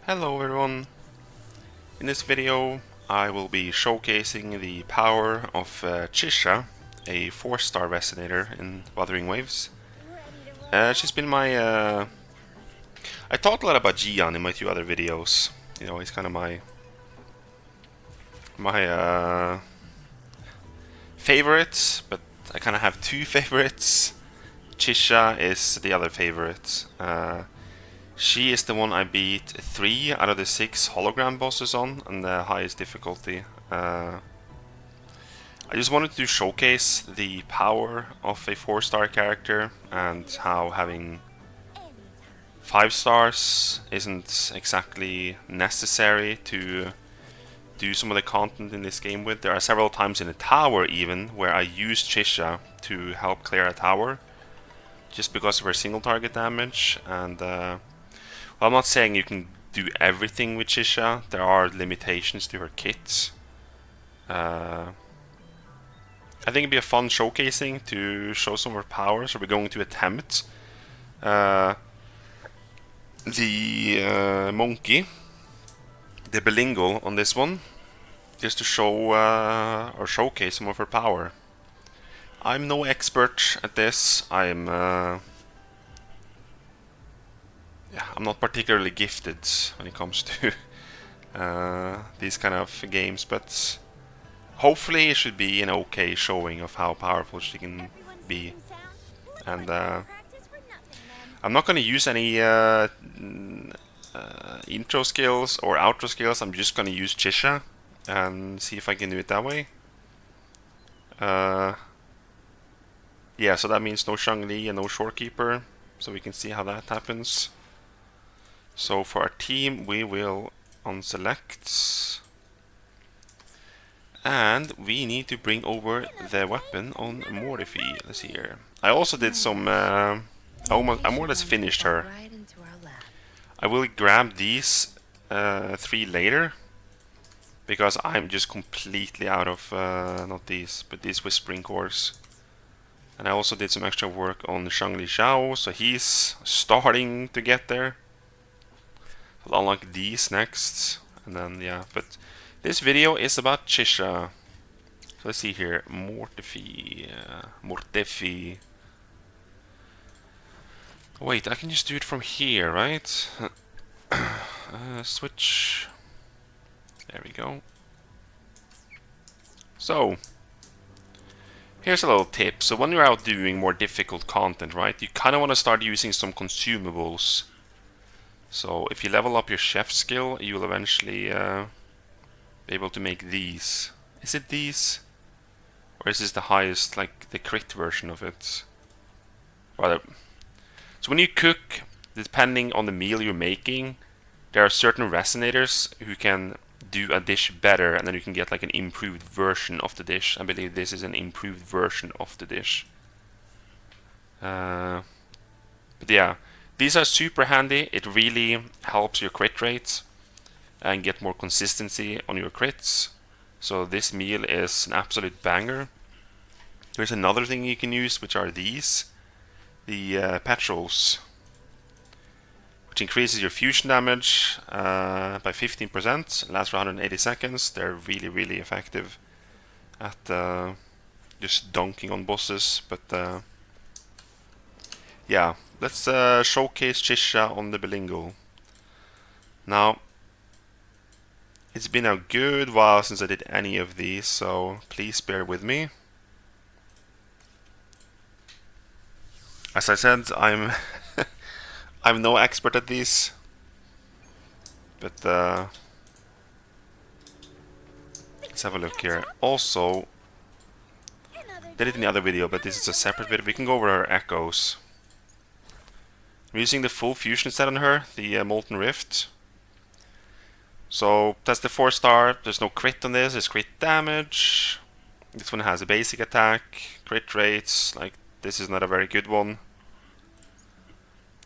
Hello everyone! In this video I will be showcasing the power of Chixia, a 4-star resonator in Wuthering Waves. She's been my... I talked a lot about Gian in my 2 other videos. You know, he's kind of my favorite, but I kind of have 2 favorites. Chixia is the other favorite. She is the one I beat 3 out of the 6 hologram bosses on the highest difficulty. I just wanted to showcase the power of a 4-star character and how having 5 stars isn't exactly necessary to do some of the content in this game with. There are several times in a tower even where I use Chixia to help clear a tower just because of her single target damage. And well, I'm not saying you can do everything with Chixia. There are limitations to her kit. I think it'd be a fun showcasing to show some of her power. So we're going to attempt the monkey, the bilingual on this one, just to show or showcase some of her power. I'm no expert at this. I'm not particularly gifted when it comes to these kind of games, but hopefully it should be an okay showing of how powerful she can be. And I'm not going to use any intro skills or outro skills. I'm just going to use Chixia and see if I can do it that way. Yeah, so that means no Shangli and no Shorekeeper, so we can see how that happens. So for our team, we will unselect, and we need to bring over the weapon on Mortifi. Let's see here. I also did some. I more or less finished her. I will grab these 3 later because I'm just completely out of not these, but these Whispering Cores. And I also did some extra work on Shangli Xiao, so he's starting to get there. I'll unlock these next, and then yeah. But this video is about Chixia. So let's see here, Mortifi. Wait, I can just do it from here, right? Switch. There we go. So, here's a little tip. So when you're out doing more difficult content, right, you kind of want to start using some consumables. So if you level up your chef skill, you'll eventually be able to make these. Is it these? Or is this the highest, like the crit version of it? Rather. So when you cook, depending on the meal you're making, there are certain resonators who can do a dish better, and then you can get like an improved version of the dish. I believe this is an improved version of the dish. But yeah, these are super handy. It really helps your crit rate and get more consistency on your crits. So this meal is an absolute banger. There's another thing you can use, which are these, the petrols, which increases your fusion damage by 15%, lasts for 180 seconds. They're really, really effective at just dunking on bosses. But yeah, let's showcase Chixia on the bilingual. Now, it's been a good while since I did any of these, so please bear with me. As I said, I'm I'm no expert at these, but let's have a look here. Also, did it in the other video, but this is a separate video. We can go over her echoes. I'm using the full fusion set on her, the Molten Rift. So that's the 4-star. There's no crit on this. There's crit damage. This one has a basic attack, crit rates. Like, this is not a very good one.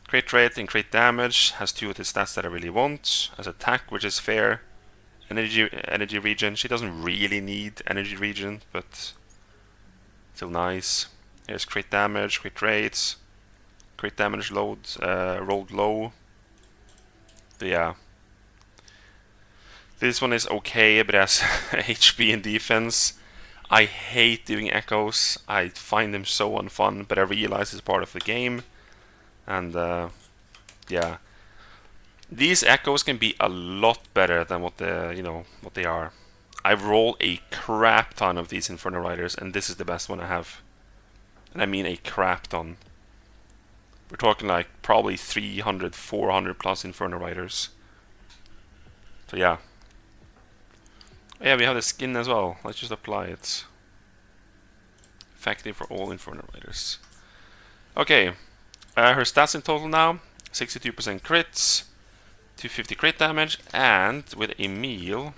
Crit rate and crit damage has 2 of the stats that I really want. As attack, which is fair. Energy regen. She doesn't really need energy regen, but still nice. Here's crit damage, crit rates, crit damage load rolled low. But yeah, This one is okay, but has HP and defense. I hate doing echoes. I find them so unfun, but I realize it's part of the game. And yeah, these echoes can be a lot better than what what they are. I've rolled a crap ton of these Inferno Riders, and this is the best one I have. And I mean a crap ton. We're talking like probably 300, 400 plus Inferno Riders. So yeah. Yeah, we have the skin as well. Let's just apply it. Effective for all Inferno Riders. Okay, her stats in total now: 62% crits, 250 crit damage, and with a meal,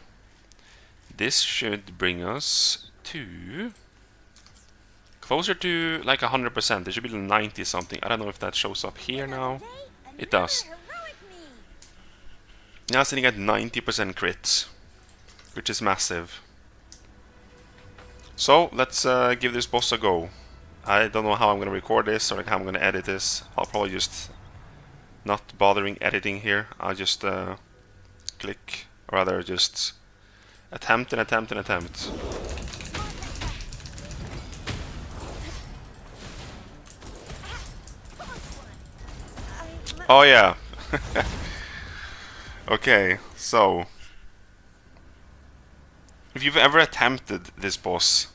this should bring us to closer to like 100%. It should be 90 something. I don't know if that shows up here now. It does. Now sitting at 90% crits, which is massive. So let's give this boss a go. I don't know how I'm going to record this or like how I'm going to edit this. I'll probably just not bothering editing here. I'll just click, or rather just attempt and attempt and attempt. Oh yeah. Okay, so if you've ever attempted this boss,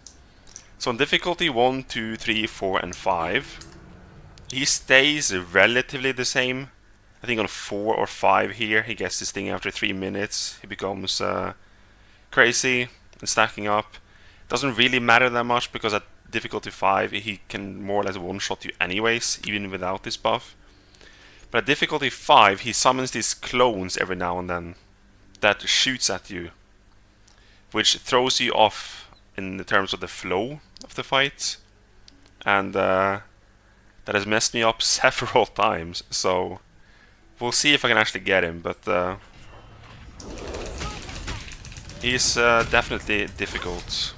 so on difficulty 1, 2, 3, 4, and 5, he stays relatively the same. I think on 4 or 5 here, he gets this thing after 3 minutes. He becomes crazy and stacking up. Doesn't really matter that much because at difficulty 5, he can more or less one-shot you anyways, even without this buff. But at difficulty 5, he summons these clones every now and then that shoots at you, which throws you off in the terms of the flow of the fight, and that has messed me up several times. So we'll see if I can actually get him, but he's definitely difficult.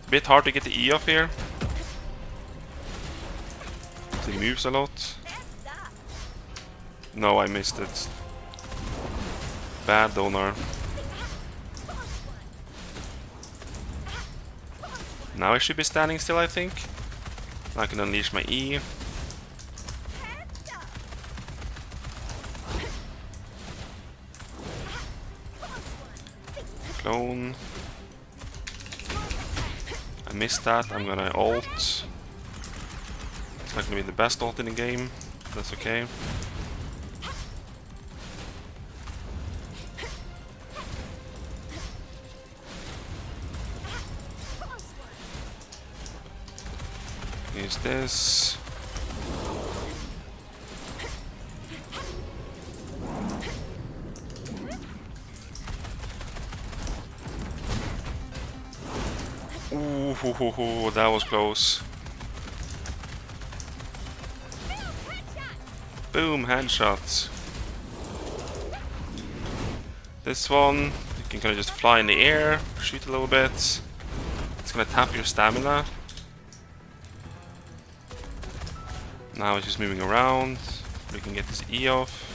Bit hard to get the E off here. He moves a lot. No, I missed it. Bad donor. Now I should be standing still, I think. I can unleash my E. Clone. I missed that. I'm gonna ult. It's not gonna be the best ult in the game. That's okay. Use this. Ooh, that was close. Boom, headshots. This one, you can kind of just fly in the air, shoot a little bit. It's gonna tap your stamina. Now it's just moving around. We can get this E off.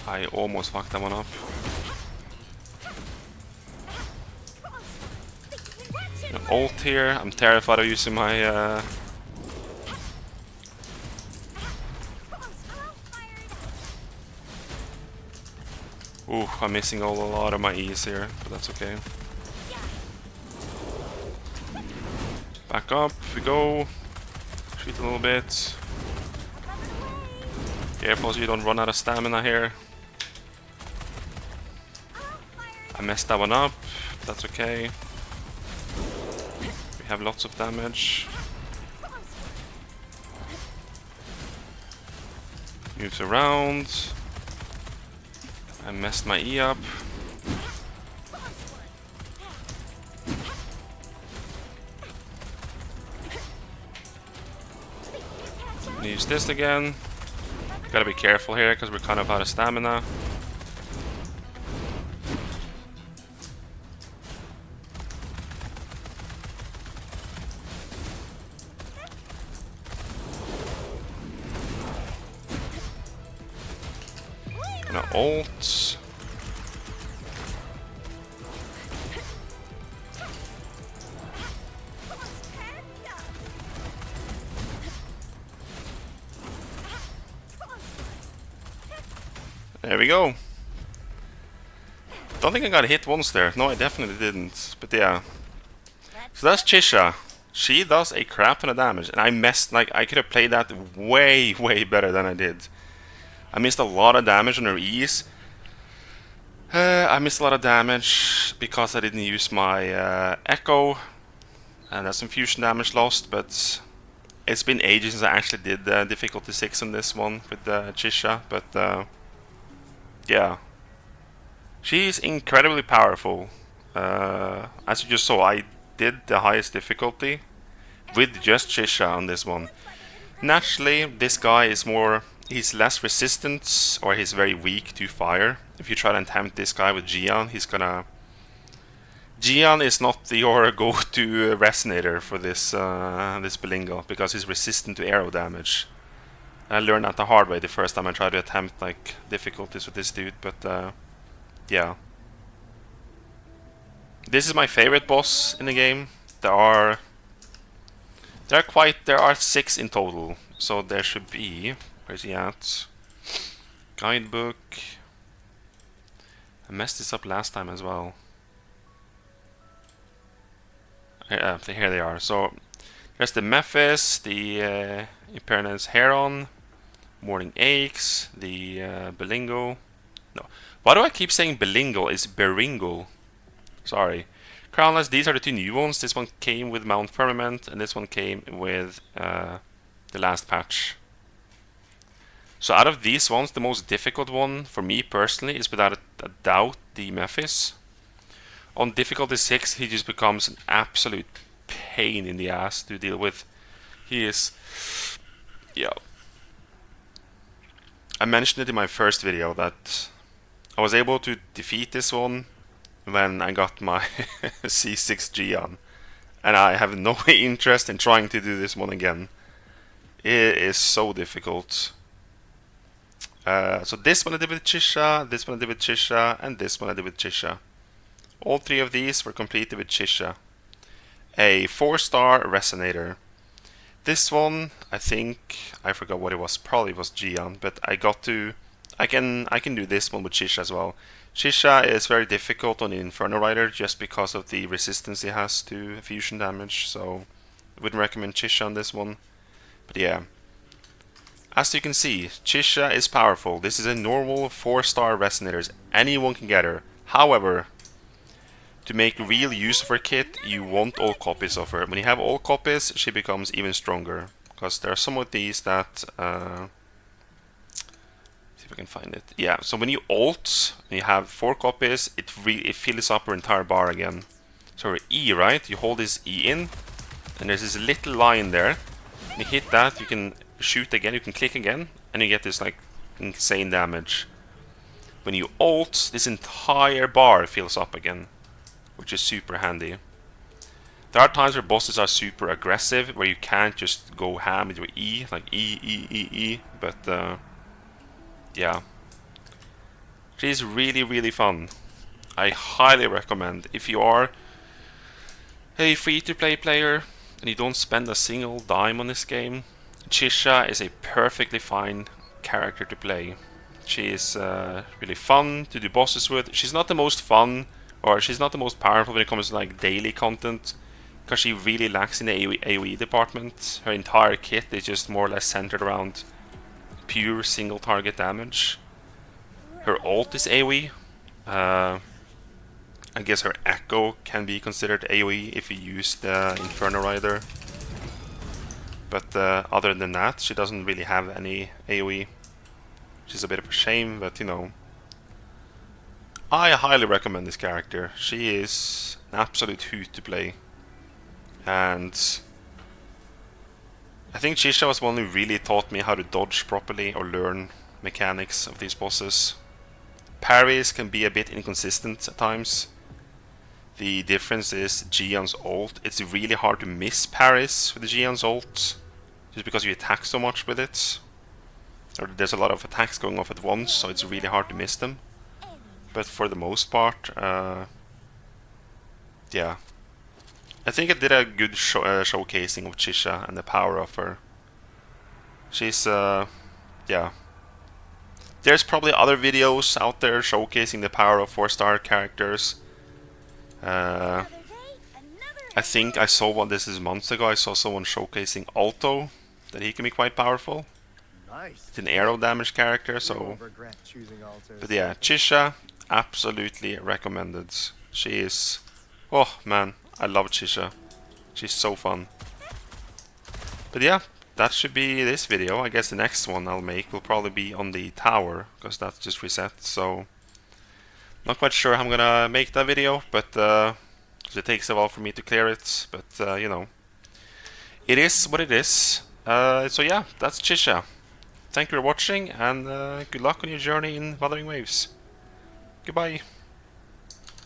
I almost fucked that one up. Ult here. I'm terrified of using my Ooh, I'm missing a lot of my E's here, but that's okay. Back up, we go. Shoot a little bit. Careful so you don't run out of stamina here. I messed that one up, that's okay. We have lots of damage. Moves around. I messed my E up. Use this again. Gotta be careful here because we're kind of out of stamina. Gonna ult. There we go. Don't think I got hit once there. No, I definitely didn't. But yeah. So that's Chixia. She does a crap ton of damage. And I messed, like, I could have played that way, way better than I did. I missed a lot of damage on her E's. I missed a lot of damage because I didn't use my Echo. And that's some fusion damage lost, but it's been ages since I actually did difficulty 6 on this one with Chixia. But yeah. She's incredibly powerful. As you just saw, I did the highest difficulty with just Chixia on this one. Naturally, this guy is he's less resistant, or he's very weak to fire. If you try to attempt this guy with Gian, Gian is not your go-to resonator for this Belingo, because he's resistant to arrow damage. I learned that the hard way the first time I tried to attempt like difficulties with this dude, but yeah. This is my favorite boss in the game. There are 6 in total, so there should be, where's he at? Guidebook. I messed this up last time as well. Here they are. So there's the Mephis, the Imperial's Heron, Morning Aches, the Belingo. No, why do I keep saying Belingo? It's Beringo. Sorry. Crownless, these are the 2 new ones. This one came with Mount Firmament, and this one came with the last patch. So out of these ones, the most difficult one for me personally is without a doubt the Mephis. On difficulty 6, he just becomes an absolute pain in the ass to deal with. He is... yeah. I mentioned it in my first video that I was able to defeat this one when I got my C6 Gian, and I have no interest in trying to do this one again. It is so difficult. So this one I did with Chixia, this one I did with Chixia, and this one I did with Chixia. All 3 of these were completed with Chixia. A 4-star resonator. This one, I think, I forgot what it was, probably was Gian, but I can do this one with Chixia as well. Chixia is very difficult on the Inferno Rider just because of the resistance he has to fusion damage, so I wouldn't recommend Chixia on this one. But yeah. As you can see, Chixia is powerful. This is a normal 4-star resonator. Anyone can get her. However, to make real use of her kit, you want all copies of her. When you have all copies, she becomes even stronger. Because there are some of these that... see if I can find it. Yeah, so when you ult, when you have 4 copies, it fills up her entire bar again. So her E, right? You hold this E in, and there's this little line there. When you hit that, you can shoot again, you can click again, and you get this like insane damage. When you ult, this entire bar fills up again, which is super handy. There are times where bosses are super aggressive, where you can't just go ham with your E, like E, but yeah. She's really, really fun. I highly recommend, if you are a free-to-play player and you don't spend a single dime on this game, Chixia is a perfectly fine character to play. She is really fun to do bosses with. She's not the most fun, or she's not the most powerful when it comes to like daily content, because she really lacks in the AoE department. Her entire kit is just more or less centered around pure single target damage. Her ult is AoE. I guess her Echo can be considered AoE if you use the Inferno Rider. But other than that, she doesn't really have any AoE. Which is a bit of a shame, but you know. I highly recommend this character. She is an absolute hoot to play. And I think Chixia was one who really taught me how to dodge properly or learn mechanics of these bosses. Parries can be a bit inconsistent at times. The difference is Gian's ult. It's really hard to miss parries with the Gian's ult, just because you attack so much with it. or there's a lot of attacks going off at once, so it's really hard to miss them. But for the most part, yeah. I think I did a good showcasing of Chixia and the power of her. She's, yeah. There's probably other videos out there showcasing the power of 4-star characters. I think I saw one, this is months ago, I saw someone showcasing Alto, that he can be quite powerful. It's an arrow damage character, so... But yeah, Chixia, absolutely recommended. She is... Oh man, I love Chixia. She's so fun. But yeah, that should be this video. I guess the next one I'll make will probably be on the tower, because that's just reset, so... Not quite sure how I'm gonna make that video, but it takes a while for me to clear it, but you know. It is what it is. So yeah, that's Chixia. Thank you for watching, and good luck on your journey in Wuthering Waves. Goodbye.